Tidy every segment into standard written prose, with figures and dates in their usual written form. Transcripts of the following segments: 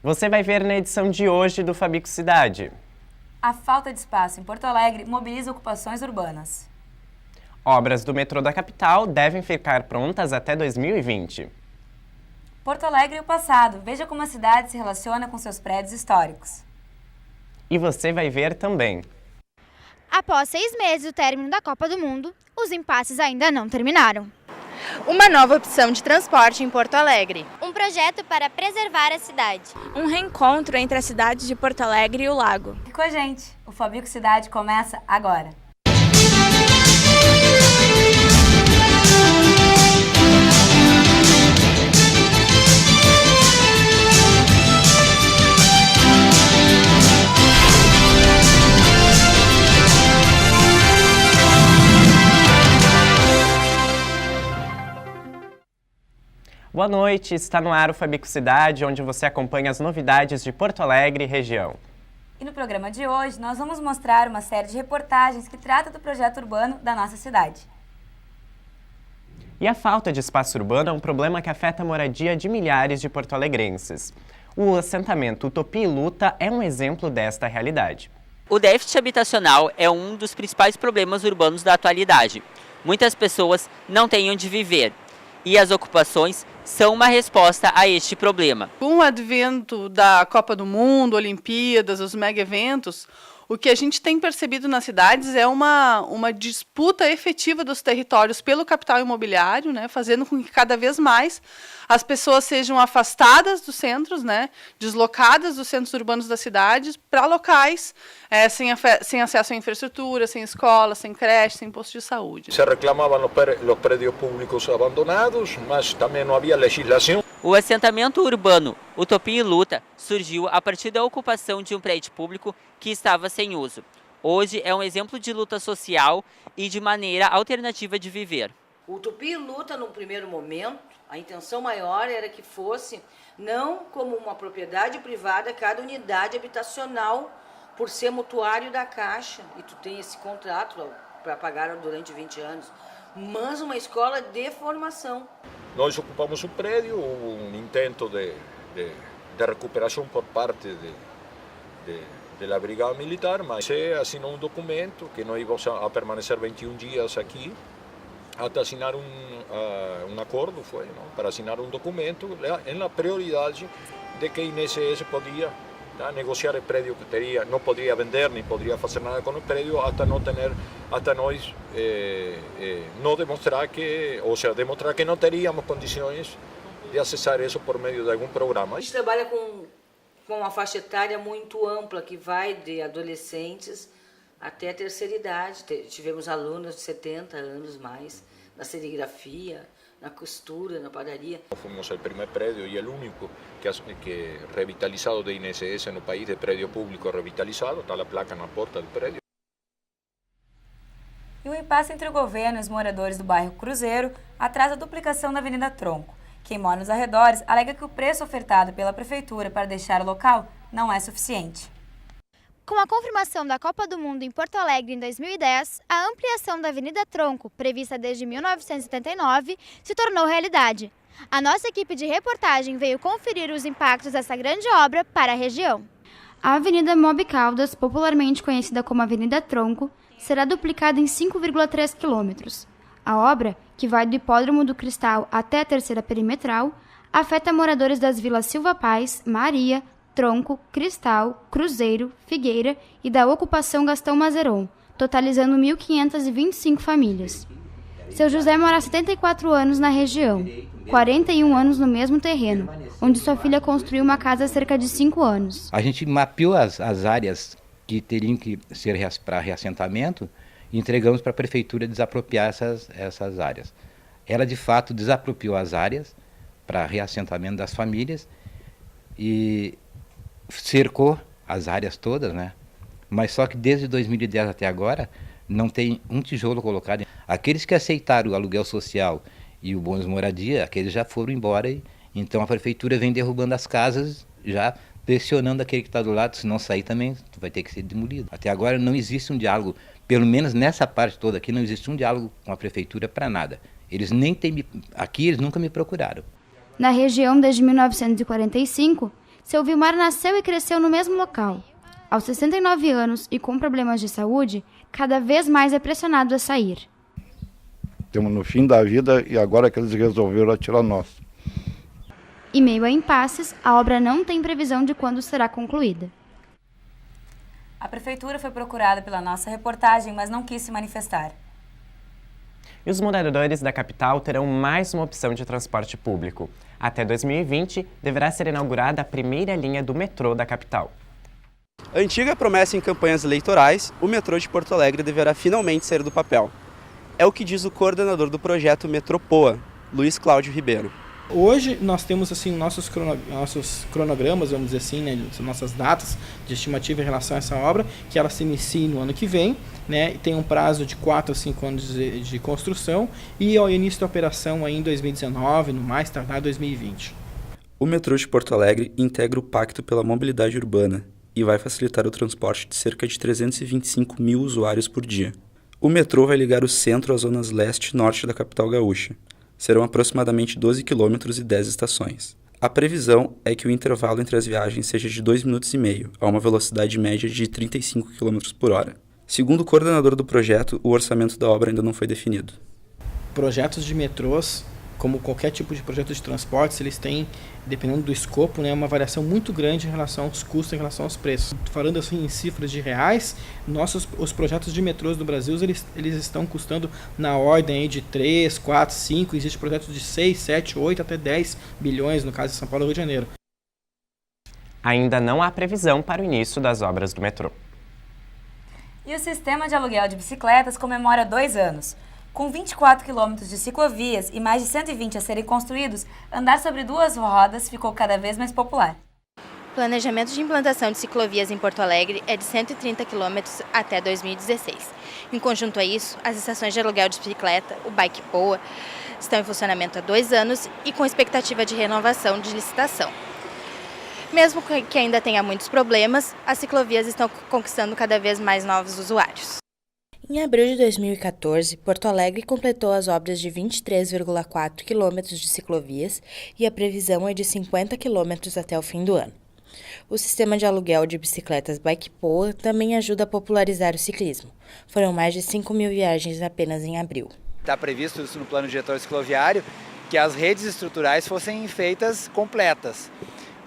Você vai ver na edição de hoje do Fabico Cidade. A falta de espaço em Porto Alegre mobiliza ocupações urbanas. Obras do metrô da capital devem ficar prontas até 2020. Porto Alegre e o passado. Veja como a cidade se relaciona com seus prédios históricos. E você vai ver também. Após 6 meses do término da Copa do Mundo, os impasses ainda não terminaram. Uma nova opção de transporte em Porto Alegre. Um projeto para preservar a cidade. Um reencontro entre a cidade de Porto Alegre e o lago. Fique com a gente. O Fabico Cidade começa agora. Boa noite, está no ar o Fabico Cidade, onde você acompanha as novidades de Porto Alegre e região. E no programa de hoje, nós vamos mostrar uma série de reportagens que trata do projeto urbano da nossa cidade. E a falta de espaço urbano é um problema que afeta a moradia de milhares de porto-alegrenses. O assentamento Utopia e Luta é um exemplo desta realidade. O déficit habitacional é um dos principais problemas urbanos da atualidade. Muitas pessoas não têm onde viver e as ocupações são uma resposta a este problema. Com o advento da Copa do Mundo, Olimpíadas, os mega eventos, o que a gente tem percebido nas cidades é uma disputa efetiva dos territórios pelo capital imobiliário, né, fazendo com que cada vez mais as pessoas sejam afastadas dos centros, né, deslocadas dos centros urbanos das cidades para locais sem acesso à infraestrutura, sem escola, sem creche, sem posto de saúde. Se reclamavam os prédios públicos abandonados, mas também não havia legislação. O assentamento urbano Utopia e Luta surgiu a partir da ocupação de um prédio público que estava sem uso. Hoje é um exemplo de luta social e de maneira alternativa de viver. O Utopia e Luta, no primeiro momento, a intenção maior era que fosse não como uma propriedade privada cada unidade habitacional, por ser mutuário da Caixa, e tu tem esse contrato para pagar durante 20 anos, mas uma escola de formação. Nós ocupamos o prédio, houve um intento de recuperação por parte da Brigada Militar, mas se assinou um documento que nós íamos a permanecer 21 dias aqui, até assinar um acordo, para assinar um documento na prioridade de que a INSS podia negociar o prédio que teria, não poderia vender nem poderia fazer nada com o prédio até nós não demonstrar demonstrar que não teríamos condições de acessar isso por meio de algum programa. A gente trabalha com uma faixa etária muito ampla, que vai de adolescentes até a terceira idade. Tivemos alunos de 70 anos mais, na serigrafia, na costura, na padaria. Fomos o primeiro prédio e o único que revitalizado de INSS no país, de prédio público revitalizado, está a placa na porta do prédio. E o impasse entre o governo e os moradores do bairro Cruzeiro atrasa a duplicação da Avenida Tronco. Quem mora nos arredores alega que o preço ofertado pela prefeitura para deixar o local não é suficiente. Com a confirmação da Copa do Mundo em Porto Alegre em 2010, a ampliação da Avenida Tronco, prevista desde 1979, se tornou realidade. A nossa equipe de reportagem veio conferir os impactos dessa grande obra para a região. A Avenida Mob Caldas, popularmente conhecida como Avenida Tronco, será duplicada em 5,3 quilômetros. A obra, que vai do Hipódromo do Cristal até a Terceira Perimetral, afeta moradores das vilas Silva Paz, Maria, Tronco, Cristal, Cruzeiro, Figueira e da ocupação Gastão Mazeron, totalizando 1.525 famílias. Seu José mora há 74 anos na região, 41 anos no mesmo terreno, onde sua filha construiu uma casa há cerca de 5 anos. A gente mapeou as áreas que teriam que ser para reassentamento e entregamos para a prefeitura desapropriar essas áreas. Ela, de fato, desapropriou as áreas para reassentamento das famílias e cercou as áreas todas, né? Mas só que desde 2010 até agora não tem um tijolo colocado. Aqueles que aceitaram o aluguel social e o bônus moradia, aqueles já foram embora, então a prefeitura vem derrubando as casas, já pressionando aquele que está do lado, se não sair também vai ter que ser demolido. Até agora não existe um diálogo, pelo menos nessa parte toda aqui, não existe um diálogo com a prefeitura para nada. Eles nem têm, aqui eles nunca me procuraram. Na região, desde 1945, Seu Vilmar nasceu e cresceu no mesmo local. Aos 69 anos e com problemas de saúde, cada vez mais é pressionado a sair. Estamos no fim da vida e agora que eles resolveram atirar nós. Em meio a impasses, a obra não tem previsão de quando será concluída. A prefeitura foi procurada pela nossa reportagem, mas não quis se manifestar. E os moradores da capital terão mais uma opção de transporte público. Até 2020, deverá ser inaugurada a primeira linha do metrô da capital. Antiga promessa em campanhas eleitorais, o metrô de Porto Alegre deverá finalmente sair do papel. É o que diz o coordenador do projeto Metropoa, Luiz Cláudio Ribeiro. Hoje nós temos assim nossos cronogramas, vamos dizer assim, né, nossas datas de estimativa em relação a essa obra, que ela se inicia no ano que vem, né, tem um prazo de 4 a 5 anos de construção e ao início da operação aí em 2019, no mais tardar 2020. O metrô de Porto Alegre integra o Pacto pela Mobilidade Urbana e vai facilitar o transporte de cerca de 325 mil usuários por dia. O metrô vai ligar o centro às zonas leste e norte da capital gaúcha. Serão aproximadamente 12 quilômetros e 10 estações. A previsão é que o intervalo entre as viagens seja de 2,5 minutos, a uma velocidade média de 35 km por hora. Segundo o coordenador do projeto, o orçamento da obra ainda não foi definido. Projetos de metrôs, como qualquer tipo de projeto de transportes, eles têm, dependendo do escopo, né, uma variação muito grande em relação aos custos, em relação aos preços. Falando assim em cifras de reais, os projetos de metrôs do Brasil, eles estão custando na ordem aí de 3, 4, 5, existe projetos de 6, 7, 8 até 10 bilhões, no caso de São Paulo e Rio de Janeiro. Ainda não há previsão para o início das obras do metrô. E o sistema de aluguel de bicicletas comemora 2 anos. Com 24 quilômetros de ciclovias e mais de 120 a serem construídos, andar sobre 2 rodas ficou cada vez mais popular. O planejamento de implantação de ciclovias em Porto Alegre é de 130 quilômetros até 2016. Em conjunto a isso, as estações de aluguel de bicicleta, o Bike Poa, estão em funcionamento há 2 anos e com expectativa de renovação de licitação. Mesmo que ainda tenha muitos problemas, as ciclovias estão conquistando cada vez mais novos usuários. Em abril de 2014, Porto Alegre completou as obras de 23,4 quilômetros de ciclovias e a previsão é de 50 quilômetros até o fim do ano. O sistema de aluguel de bicicletas Bike Poa também ajuda a popularizar o ciclismo. Foram mais de 5 mil viagens apenas em abril. Está previsto isso no plano diretor cicloviário, que as redes estruturais fossem feitas completas.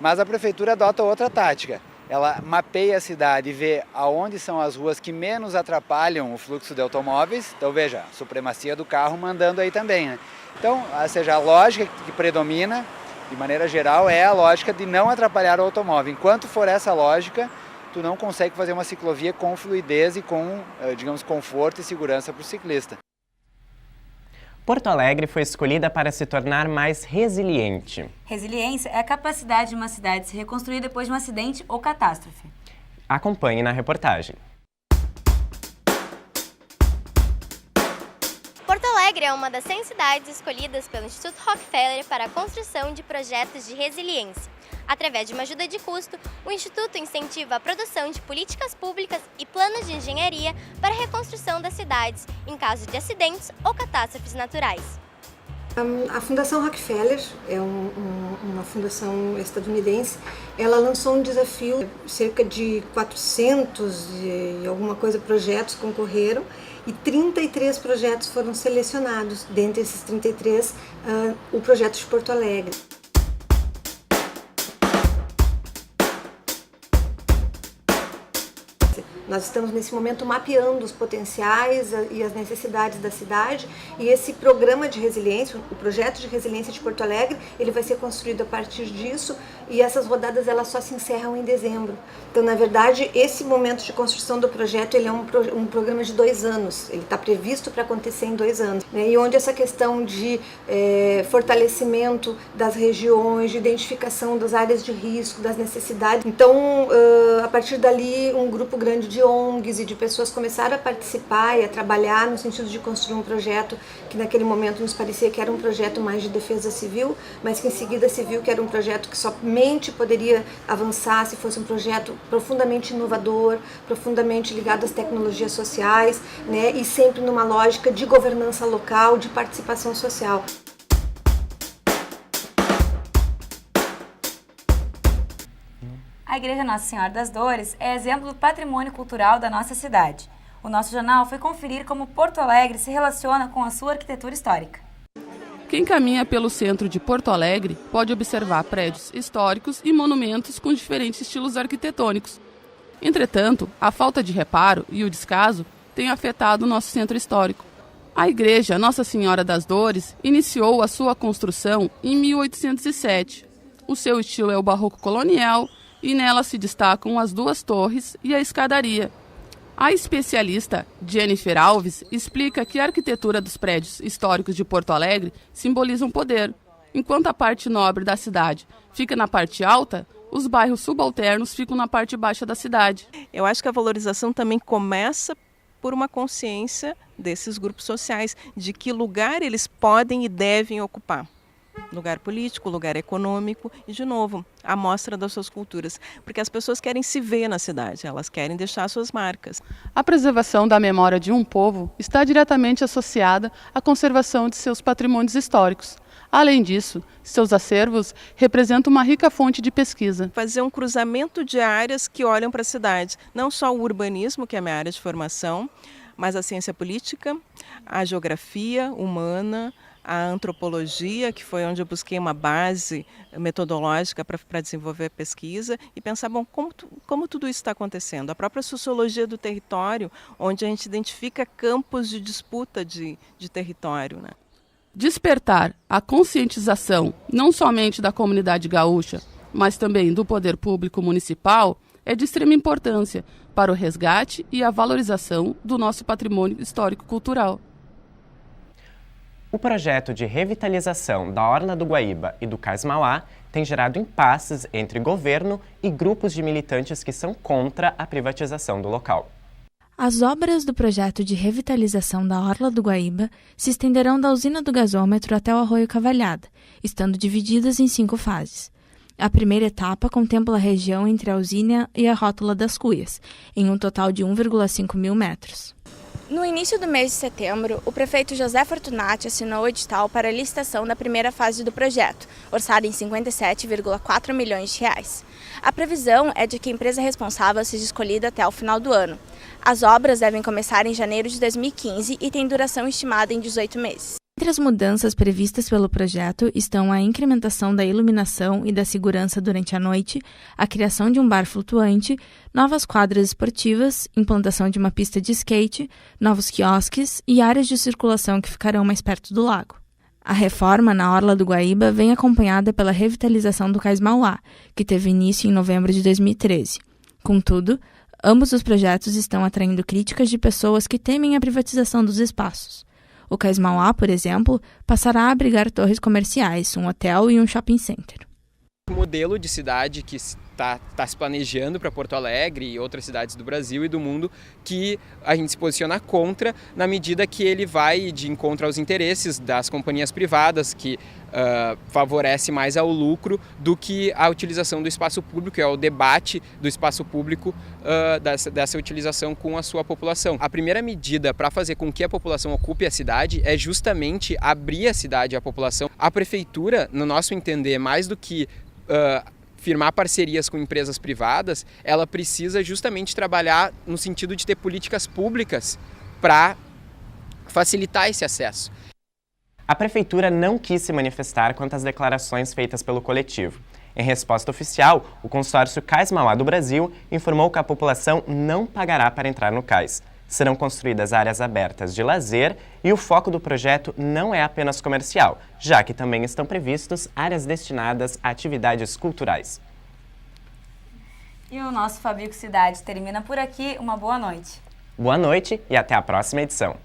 Mas a prefeitura adota outra tática. Ela mapeia a cidade e vê aonde são as ruas que menos atrapalham o fluxo de automóveis. Então veja, a supremacia do carro mandando aí também, né? Então, ou seja, a lógica que predomina, de maneira geral, é a lógica de não atrapalhar o automóvel. Enquanto for essa lógica, tu não consegue fazer uma ciclovia com fluidez e com, digamos, conforto e segurança para o ciclista. Porto Alegre foi escolhida para se tornar mais resiliente. Resiliência é a capacidade de uma cidade se reconstruir depois de um acidente ou catástrofe. Acompanhe na reportagem. Porto Alegre é uma das 100 cidades escolhidas pelo Instituto Rockefeller para a construção de projetos de resiliência. Através de uma ajuda de custo, o Instituto incentiva a produção de políticas públicas e planos de engenharia para a reconstrução das cidades em caso de acidentes ou catástrofes naturais. A Fundação Rockefeller é uma fundação estadunidense. Ela lançou um desafio, cerca de 400 e alguma coisa projetos concorreram e 33 projetos foram selecionados. Dentre esses 33, o projeto de Porto Alegre. Nós estamos nesse momento mapeando os potenciais e as necessidades da cidade e esse programa de resiliência, o projeto de resiliência de Porto Alegre, ele vai ser construído a partir disso e essas rodadas elas só se encerram em dezembro. Então, na verdade, esse momento de construção do projeto ele é um programa de 2 anos, ele está previsto para acontecer em 2 anos, né? E onde essa questão de fortalecimento das regiões, de identificação das áreas de risco, das necessidades. Então, a partir dali, um grupo grande de ONGs e de pessoas começaram a participar e a trabalhar no sentido de construir um projeto que naquele momento nos parecia que era um projeto mais de defesa civil, mas que em seguida se viu que era um projeto que somente poderia avançar se fosse um projeto profundamente inovador, profundamente ligado às tecnologias sociais, né, e sempre numa lógica de governança local, de participação social. A Igreja Nossa Senhora das Dores é exemplo do patrimônio cultural da nossa cidade. O nosso jornal foi conferir como Porto Alegre se relaciona com a sua arquitetura histórica. Quem caminha pelo centro de Porto Alegre pode observar prédios históricos e monumentos com diferentes estilos arquitetônicos. Entretanto, a falta de reparo e o descaso têm afetado o nosso centro histórico. A Igreja Nossa Senhora das Dores iniciou a sua construção em 1807. O seu estilo é o barroco colonial e nela se destacam as duas torres e a escadaria. A especialista Jennifer Alves explica que a arquitetura dos prédios históricos de Porto Alegre simboliza um poder. Enquanto a parte nobre da cidade fica na parte alta, os bairros subalternos ficam na parte baixa da cidade. Eu acho que a valorização também começa por uma consciência desses grupos sociais, de que lugar eles podem e devem ocupar. Lugar político, lugar econômico e, de novo, a mostra das suas culturas. Porque as pessoas querem se ver na cidade, elas querem deixar suas marcas. A preservação da memória de um povo está diretamente associada à conservação de seus patrimônios históricos. Além disso, seus acervos representam uma rica fonte de pesquisa. Fazer um cruzamento de áreas que olham para a cidade, não só o urbanismo, que é a minha área de formação, mas a ciência política, a geografia humana, a antropologia, que foi onde eu busquei uma base metodológica para desenvolver a pesquisa e pensar, bom, como tudo isso está acontecendo. A própria sociologia do território, onde a gente identifica campos de disputa de território, né? Despertar a conscientização não somente da comunidade gaúcha, mas também do poder público municipal é de extrema importância para o resgate e a valorização do nosso patrimônio histórico-cultural. O projeto de revitalização da Orla do Guaíba e do Cais Mauá tem gerado impasses entre governo e grupos de militantes que são contra a privatização do local. As obras do projeto de revitalização da Orla do Guaíba se estenderão da usina do gasômetro até o Arroio Cavalhada, estando divididas em 5 fases. A primeira etapa contempla a região entre a usina e a Rótula das Cuias, em um total de 1,5 mil metros. No início do mês de setembro, o prefeito José Fortunati assinou o edital para a licitação da primeira fase do projeto, orçado em 57,4 milhões de reais. A previsão é de que a empresa responsável seja escolhida até o final do ano. As obras devem começar em janeiro de 2015 e têm duração estimada em 18 meses. Entre as mudanças previstas pelo projeto estão a incrementação da iluminação e da segurança durante a noite, a criação de um bar flutuante, novas quadras esportivas, implantação de uma pista de skate, novos quiosques e áreas de circulação que ficarão mais perto do lago. A reforma na Orla do Guaíba vem acompanhada pela revitalização do Cais Mauá, que teve início em novembro de 2013. Contudo, ambos os projetos estão atraindo críticas de pessoas que temem a privatização dos espaços. O Cais Mauá, por exemplo, passará a abrigar torres comerciais, um hotel e um shopping center. O modelo de cidade que está se planejando para Porto Alegre e outras cidades do Brasil e do mundo, que a gente se posiciona contra, na medida que ele vai de encontro aos interesses das companhias privadas, que favorece mais ao lucro do que a utilização do espaço público, é o debate do espaço público dessa utilização com a sua população. A primeira medida para fazer com que a população ocupe a cidade é justamente abrir a cidade à população. A prefeitura, no nosso entender, mais do que firmar parcerias com empresas privadas, ela precisa justamente trabalhar no sentido de ter políticas públicas para facilitar esse acesso. A prefeitura não quis se manifestar quanto às declarações feitas pelo coletivo. Em resposta oficial, o consórcio Cais Mauá do Brasil informou que a população não pagará para entrar no cais. Serão construídas áreas abertas de lazer e o foco do projeto não é apenas comercial, já que também estão previstos áreas destinadas a atividades culturais. E o nosso Fabico Cidade termina por aqui. Uma boa noite. Boa noite e até a próxima edição.